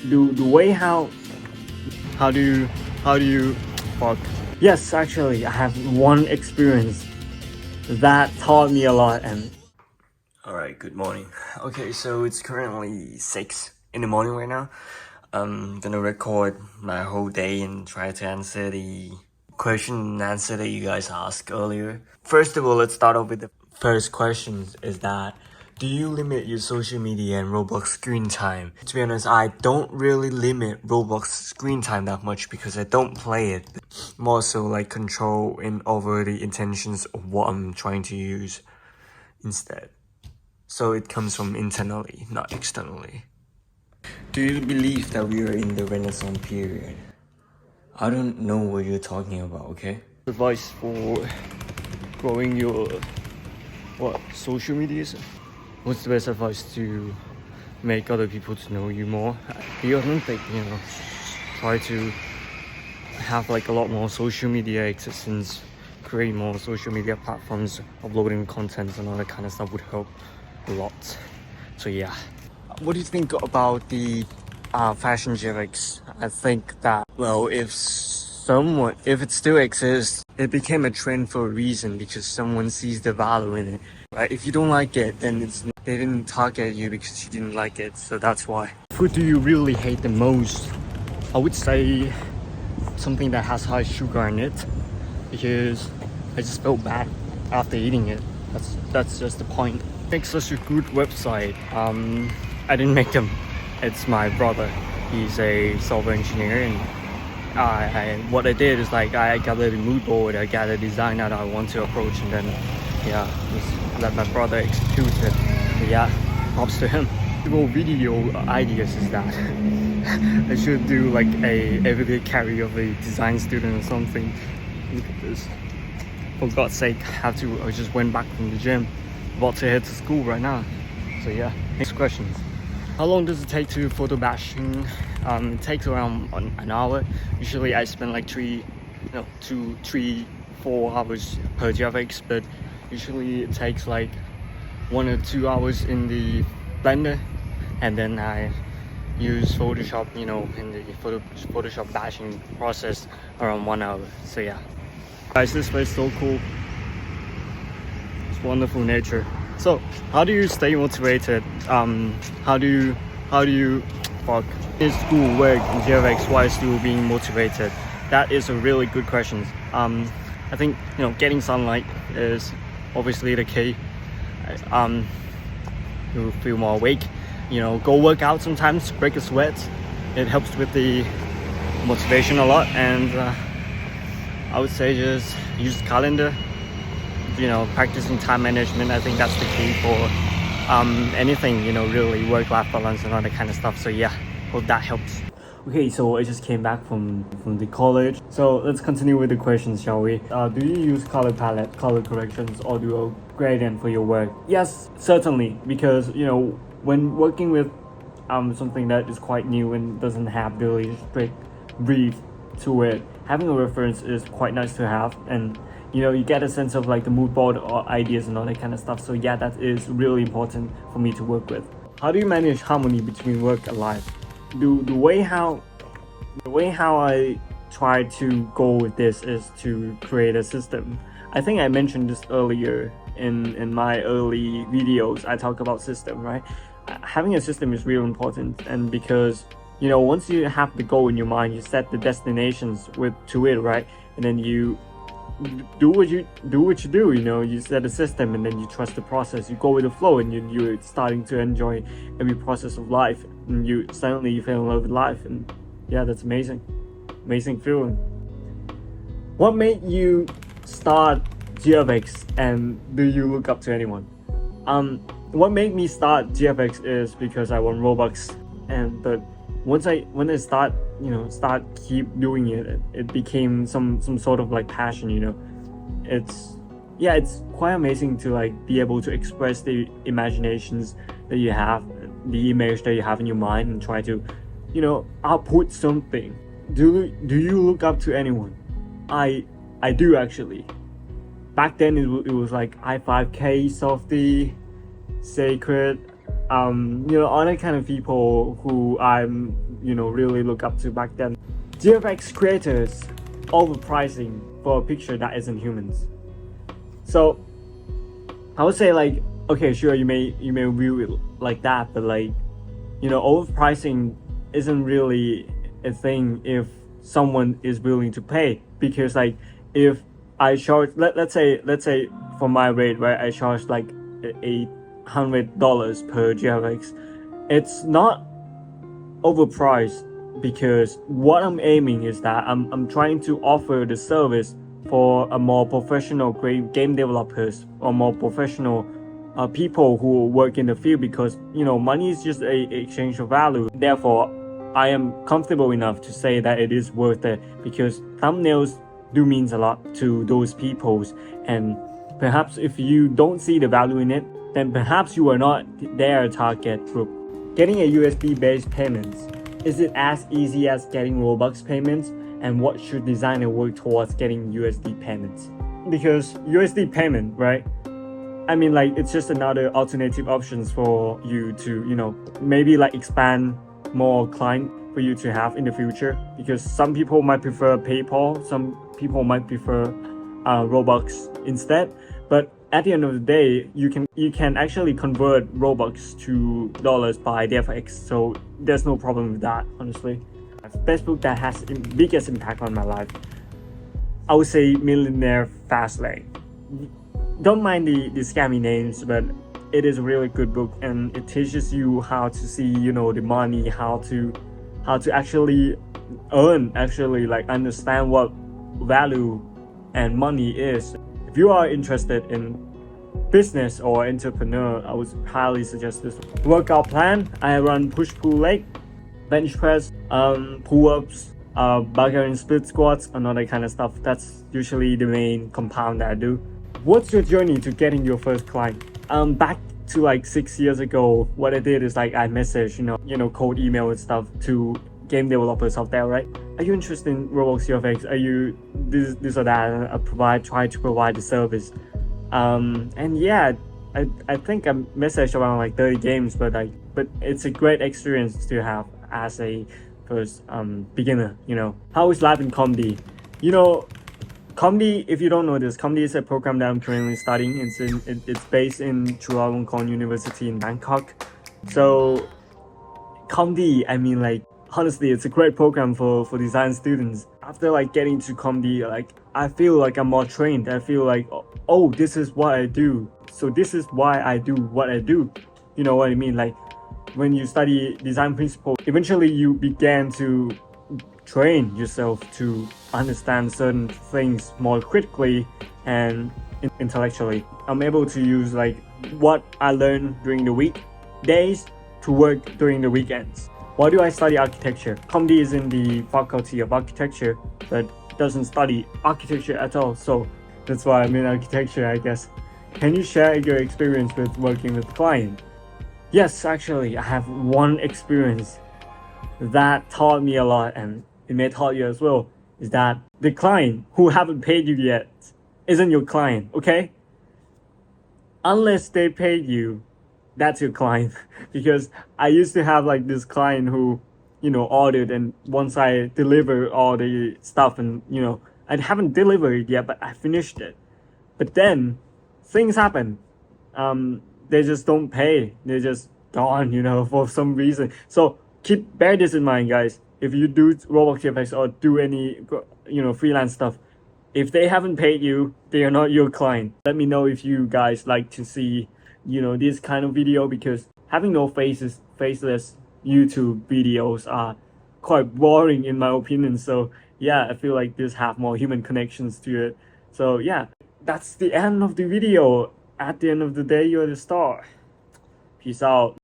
the way how do you fuck? Yes, actually, I have one experience that taught me a lot. And alright, good morning. Okay, so it's currently 6 in the morning right now. I'm gonna record my whole day and try to answer the question and answer that you guys asked earlier. First of all, let's start off with the first question, is that do you limit your social media and Roblox screen time? To be honest, I don't really limit Roblox screen time that much because I don't play it. More so like control in over the intentions of what I'm trying to use instead. So it comes from internally, not externally. Do you believe that we are in the Renaissance period? I don't know what you're talking about, okay? Advice for growing your social medias? What's the best advice to make other people to know you more? Be authentic, try to have like a lot more social media existence, create more social media platforms, uploading content and all that kind of stuff would help a lot. So yeah. What do you think about the fashion gimmicks? I think that, well, if it still exists, it became a trend for a reason because someone sees the value in it, right? If you don't like it, then they didn't target you because you didn't like it, so that's why. Food do you really hate the most? I would say something that has high sugar in it because I just felt bad after eating it. That's just the point. Make such a good website. I didn't make them. It's my brother. He's a software engineer, and what I did is like I gathered a mood board, I gathered a design that I want to approach, and then just let my brother execute it. But yeah, props to him. Video ideas is that I should do like a everyday carry of a design student or something. Look at this. For God's sake, I just went back from the gym, about to head to school right now. So yeah, next questions. How long does it take to photo bashing? It takes around an hour. Usually I spend like 2, 3, 4 hours per GFX, but usually it takes like 1 or 2 hours in the Blender, and then I use Photoshop, in the Photoshop bashing process around 1 hour. So yeah. Guys, this place is so cool. It's wonderful nature. So, how do you stay motivated? How do you fuck? Is school, work, and GFX while still being motivated? That is a really good question. I think getting sunlight is obviously the key. You feel more awake. Go work out sometimes, break a sweat. It helps with the motivation a lot. And I would say just use the calendar. Practicing time management. I think that's the key for anything, really work-life balance and all that kind of stuff. So yeah, hope that helps. Okay, so I just came back from the college. So let's continue with the questions, shall we? Do you use color palette, color corrections, or do a gradient for your work? Yes, certainly, because when working with something that is quite new and doesn't have really strict brief to it, having a reference is quite nice to have, and you get a sense of like the mood board or ideas and all that kind of stuff. So yeah, that is really important for me to work with. How do you manage harmony between work and life? The way how I try to go with this is to create a system. I think I mentioned this earlier in my early videos. I talk about system, right? Having a system is really important, and because once you have the goal in your mind, you set the destinations to it, right? And then you do what you do. You set a system, and then you trust the process. You go with the flow, and you're starting to enjoy every process of life, and you fell in love with life. And yeah, that's amazing feeling. What made you start GFX, and do you look up to anyone? What made me start GFX is because I want Robux, but when I start keep doing it, it became some sort of like passion. It's quite amazing to like be able to express the imaginations that you have, the image that you have in your mind, and try to output something. Do you look up to anyone? I do actually. Back then it was like I5K, Softy, Sacred, other kind of people who I'm really look up to back then. GFX creators overpricing for a picture that isn't humans. So I would say like, okay, sure, you may view it like that, but like, overpricing isn't really a thing if someone is willing to pay. Because like, if I charge, let's say for my rate, right, I charge like $800 per GFX, it's not overpriced, because what I'm aiming is that I'm trying to offer the service for a more professional game developers, or more professional people who work in the field, because money is just a exchange of value. Therefore, I am comfortable enough to say that it is worth it, because thumbnails do means a lot to those peoples. And perhaps if you don't see the value in it, then perhaps you are not their target group. Getting a USD based payments, is it as easy as getting Robux payments? And what should designer work towards getting USD payments? Because USD payment, right, I mean, like, it's just another alternative options for you to maybe like expand more client for you to have in the future. Because some people might prefer PayPal, some people might prefer Robux instead. But at the end of the day, you can actually convert Robux to dollars by DFX, so there's no problem with that, honestly. Facebook that has the biggest impact on my life, I would say Millionaire Fastlane. Don't mind the scammy names, but it is a really good book, and it teaches you how to see the money, how to actually earn, actually like understand what value and money is. If you are interested in business or entrepreneur, I would highly suggest this workout plan. I run push-pull leg, bench press, pull-ups, Bulgarian split squats, and all that kind of stuff. That's usually the main compound that I do. What's your journey to getting your first client? Back to like 6 years ago, what I did is like I messaged, cold email and stuff to game developers out there, right? Are you interested in Roblox GFX? Are you this or that? I try to provide the service. And yeah, I think I messaged around like 30 games, but it's a great experience to have as a first beginner. How is life in comedy? Comedy, if you don't know this, comedy is a program that I'm currently studying. It's based in Chulalongkorn University in Bangkok. So comedy, I mean, like, honestly, it's a great program for design students. After like getting to comedy, like I feel like I'm more trained. I feel like, oh, this is what I do, so this is why I do what I do. You know what I mean? Like, when you study design principles, eventually you began to train yourself to understand certain things more critically and intellectually. I'm able to use like what I learned during the weekdays to work during the weekends. Why do I study architecture? Comedy is in the faculty of architecture, but doesn't study architecture at all. So that's why I'm in architecture, I guess. Can you share your experience with working with clients? Yes, actually, I have one experience that taught me a lot, and it may taught you as well, is that the client who haven't paid you yet isn't your client, okay? Unless they paid you, that's your client. Because I used to have like this client who ordered, and once I deliver all the stuff, and I haven't delivered it yet, but I finished it, but then things happen. They just don't pay, they're just gone, for some reason. So bear this in mind, guys. If you do Roblox GFX or do any freelance stuff, if they haven't paid you, they are not your client. Let me know if you guys like to see this kind of video, because having no faceless YouTube videos are quite boring in my opinion. So yeah, I feel like this have more human connections to it. So yeah, that's the end of the video. At the end of the day, you're the star. Peace out.